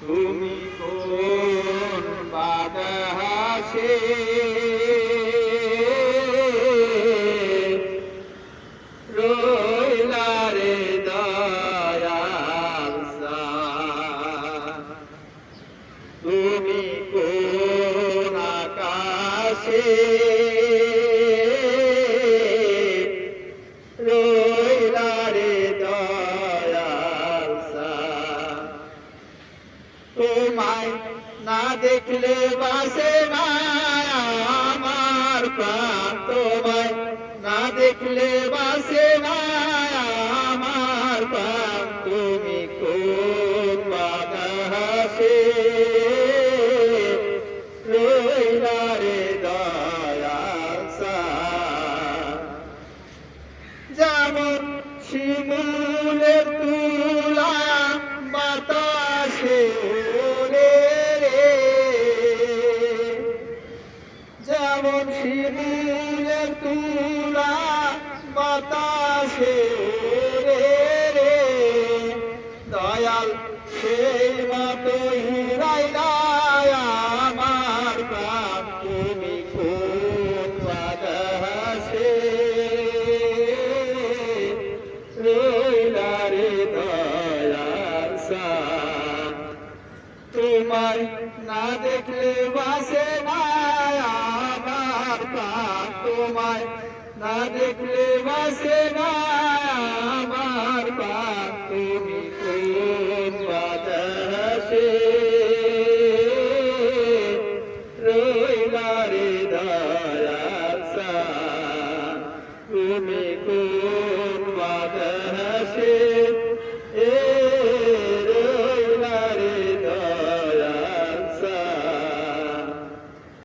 তুমি কোন বাতাসে রইলা রে দয়াল সাঁ? তুমি কোন আকাশে রইলা রে দয়াল সাঁ? তোমায় না দেখলে বাসে না আমার প্রাণ, তোমায় না দেখলে বাসে না আমার প্রাণ। তুমি কোন বাতাসে রইলা রে দয়াল সাঁ? যেমন শিমুলের তুলা বাতাসে ওরে রে, যেমন শিমুলের তুলা বাতাসে ওরে রে, দয়াল সেই মতোই রাইলা আমার প্রাণ। তুমি কোন বাতাসে রইলা রে দয়াল সাঁ? তোমায় না দেখলে বাসে না আমার প্রাণ, তোমায় না দেখলে বাসে না আমার প্রাণ। তুমি কোন বাতাসে